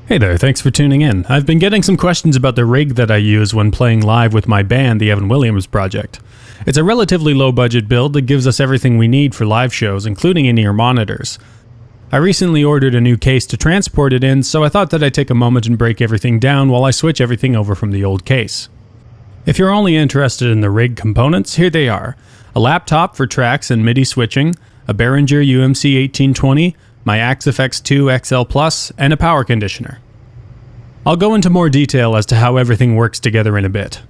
Hey there, thanks for tuning in. I've been getting some questions about the rig that I use when playing live with my band, the Evan Williams Project. It's a relatively low budget build that gives us everything we need for live shows, including in-ear monitors. I recently ordered a new case to transport it in, so I thought that I'd take a moment and break everything down while I switch everything over from the old case. If you're only interested in the rig components, here they are. A laptop for tracks and MIDI switching, a Behringer UMC 1820, my Axe-FX 2 XL Plus, and a power conditioner. I'll go into more detail as to how everything works together in a bit.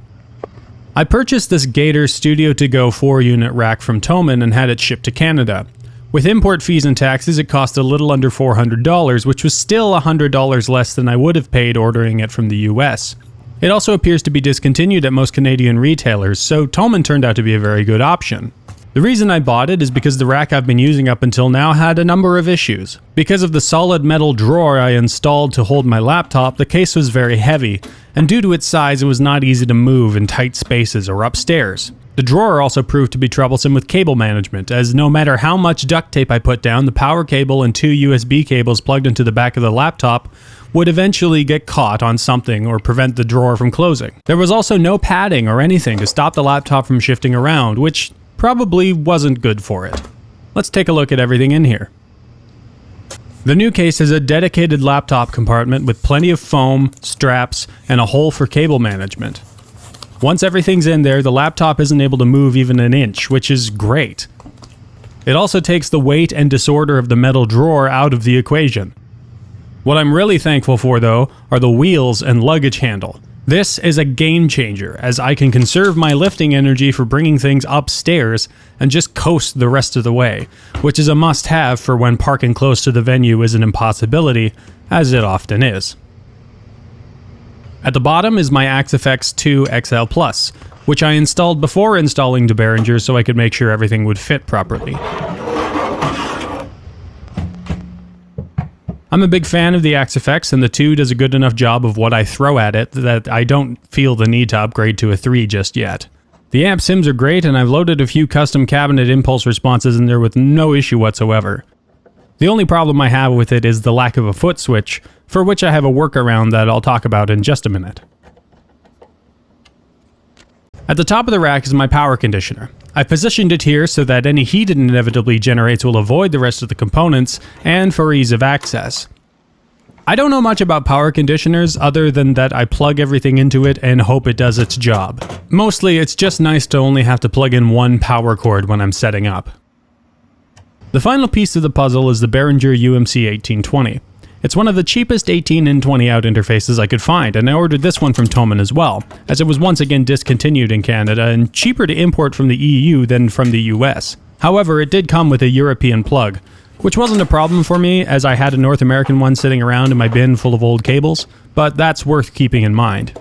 I purchased this Gator Studio To Go 4-unit rack from Thomann and had it shipped to Canada. With import fees and taxes, it cost a little under $400, which was still $100 less than I would have paid ordering it from the US. It also appears to be discontinued at most Canadian retailers, so Thomann turned out to be a very good option. The reason I bought it is because the rack I've been using up until now had a number of issues. Because of the solid metal drawer I installed to hold my laptop, the case was very heavy, and due to its size it was not easy to move in tight spaces or upstairs. The drawer also proved to be troublesome with cable management, as no matter how much duct tape I put down, the power cable and 2 USB cables plugged into the back of the laptop would eventually get caught on something or prevent the drawer from closing. There was also no padding or anything to stop the laptop from shifting around, which probably wasn't good for it. Let's take a look at everything in here. The new case has a dedicated laptop compartment with plenty of foam, straps, and a hole for cable management. Once everything's in there, the laptop isn't able to move even an inch, which is great. It also takes the weight and disorder of the metal drawer out of the equation. What I'm really thankful for, though, are the wheels and luggage handle. This is a game changer, as I can conserve my lifting energy for bringing things upstairs and just coast the rest of the way, which is a must-have for when parking close to the venue is an impossibility, as it often is. At the bottom is my Axe-FX 2 XL Plus, which I installed before installing the Behringer so I could make sure everything would fit properly. I'm a big fan of the Axe-FX, and the 2 does a good enough job of what I throw at it that I don't feel the need to upgrade to a 3 just yet. The amp sims are great, and I've loaded a few custom cabinet impulse responses in there with no issue whatsoever. The only problem I have with it is the lack of a foot switch, for which I have a workaround that I'll talk about in just a minute. At the top of the rack is my power conditioner. I positioned it here so that any heat it inevitably generates will avoid the rest of the components, and for ease of access. I don't know much about power conditioners other than that I plug everything into it and hope it does its job. Mostly it's just nice to only have to plug in one power cord when I'm setting up. The final piece of the puzzle is the Behringer UMC 1820. It's one of the cheapest 18 in 20 out interfaces I could find, and I ordered this one from Thomann as well, as it was once again discontinued in Canada and cheaper to import from the EU than from the US. However, it did come with a European plug, which wasn't a problem for me as I had a North American one sitting around in my bin full of old cables, but that's worth keeping in mind.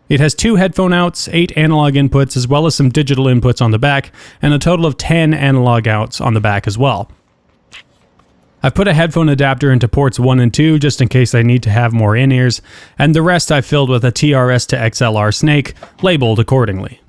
It has 2 headphone outs, 8 analog inputs, as well as some digital inputs on the back, and a total of 10 analog outs on the back as well. I've put a headphone adapter into ports 1 and 2 just in case I need to have more in-ears, and the rest I've filled with a TRS to XLR snake, labeled accordingly.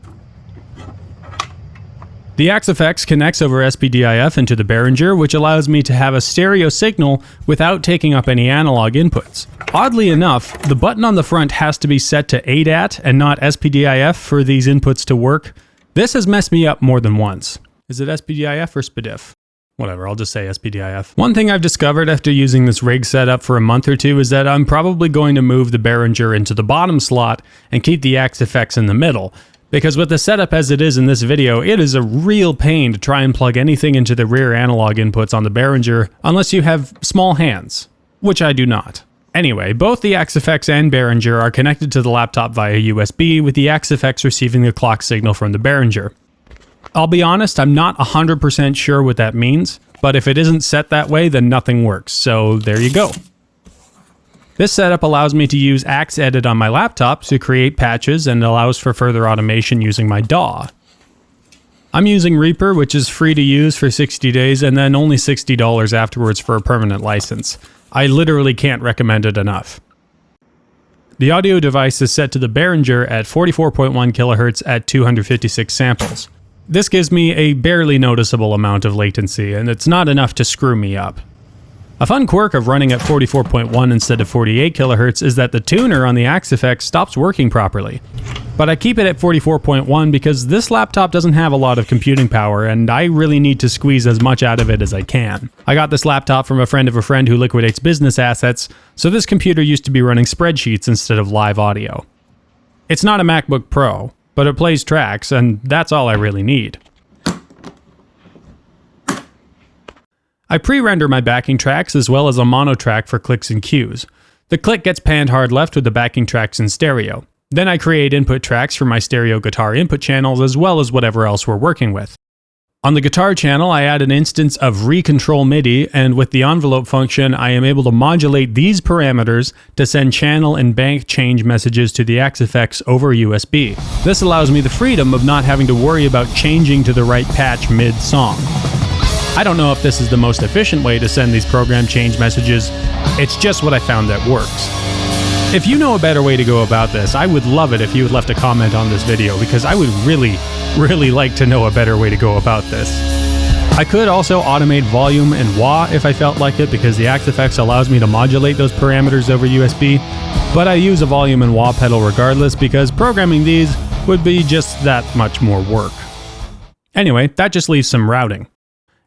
The Axe-FX connects over SPDIF into the Behringer, which allows me to have a stereo signal without taking up any analog inputs. Oddly enough, the button on the front has to be set to ADAT and not SPDIF for these inputs to work. This has messed me up more than once. Is it SPDIF or SPDIF? Whatever, I'll just say SPDIF. One thing I've discovered after using this rig setup for a month or two is that I'm probably going to move the Behringer into the bottom slot and keep the Axe-FX in the middle, because with the setup as it is in this video, it is a real pain to try and plug anything into the rear analog inputs on the Behringer unless you have small hands, which I do not. Anyway, both the Axe-FX and Behringer are connected to the laptop via USB, with the Axe-FX receiving the clock signal from the Behringer. I'll be honest, I'm not 100% sure what that means, but if it isn't set that way, then nothing works, so there you go. This setup allows me to use Axe Edit on my laptop to create patches and allows for further automation using my DAW. I'm using Reaper, which is free to use for 60 days and then only $60 afterwards for a permanent license. I literally can't recommend it enough. The audio device is set to the Behringer at 44.1 kHz at 256 samples. This gives me a barely noticeable amount of latency, and it's not enough to screw me up. A fun quirk of running at 44.1 instead of 48 kHz is that the tuner on the Axe-Fx stops working properly. But I keep it at 44.1 because this laptop doesn't have a lot of computing power and I really need to squeeze as much out of it as I can. I got this laptop from a friend of a friend who liquidates business assets, so this computer used to be running spreadsheets instead of live audio. It's not a MacBook Pro, but it plays tracks and that's all I really need. I pre-render my backing tracks as well as a mono track for clicks and cues. The click gets panned hard left with the backing tracks in stereo. Then I create input tracks for my stereo guitar input channels as well as whatever else we're working with. On the guitar channel, I add an instance of recontrol MIDI, and with the envelope function, I am able to modulate these parameters to send channel and bank change messages to the Axe-Fx over USB. This allows me the freedom of not having to worry about changing to the right patch mid-song. I don't know if this is the most efficient way to send these program change messages, it's just what I found that works. If you know a better way to go about this, I would love it if you had left a comment on this video because I would really like to know a better way to go about this. I could also automate volume and wah if I felt like it because the Axe-Fx allows me to modulate those parameters over USB, but I use a volume and wah pedal regardless because programming these would be just that much more work. Anyway, that just leaves some routing.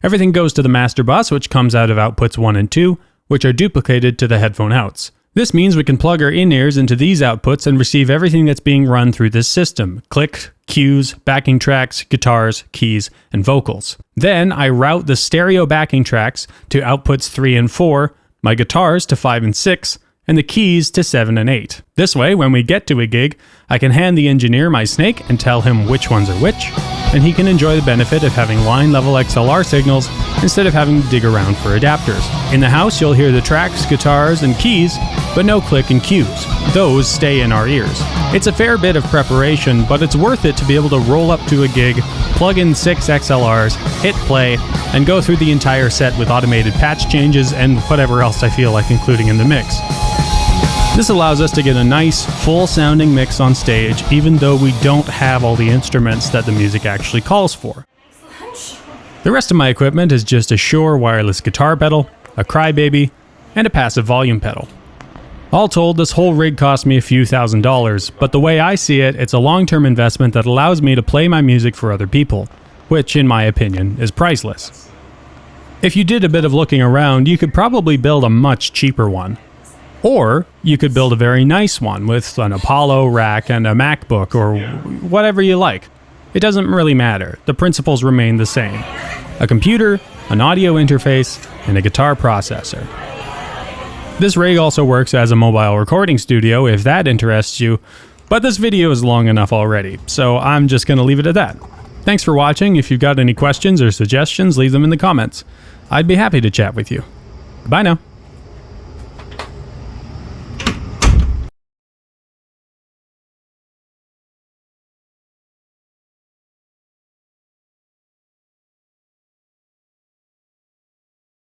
Everything goes to the master bus, which comes out of outputs 1 and 2, which are duplicated to the headphone outs. This means we can plug our in-ears into these outputs and receive everything that's being run through this system: click, cues, backing tracks, guitars, keys, and vocals. Then I route the stereo backing tracks to outputs 3 and 4, my guitars to 5 and 6, and the keys to 7 and 8. This way, when we get to a gig, I can hand the engineer my snake and tell him which ones are which, and he can enjoy the benefit of having line-level XLR signals instead of having to dig around for adapters. In the house, you'll hear the tracks, guitars, and keys, but no click and cues. Those stay in our ears. It's a fair bit of preparation, but it's worth it to be able to roll up to a gig, plug in 6 XLRs, hit play, and go through the entire set with automated patch changes and whatever else I feel like including in the mix. This allows us to get a nice, full-sounding mix on stage, even though we don't have all the instruments that the music actually calls for. The rest of my equipment is just a Shure wireless guitar pedal, a Crybaby, and a passive volume pedal. All told, this whole rig cost me a few $1,000s, but the way I see it, it's a long-term investment that allows me to play my music for other people, which, in my opinion, is priceless. If you did a bit of looking around, you could probably build a much cheaper one. Or you could build a very nice one with an Apollo rack and a MacBook or whatever you like. It doesn't really matter. The principles remain the same. A computer, an audio interface, and a guitar processor. This rig also works as a mobile recording studio if that interests you, but this video is long enough already, so I'm just going to leave it at that. Thanks for watching. If you've got any questions or suggestions, leave them in the comments. I'd be happy to chat with you. Bye now.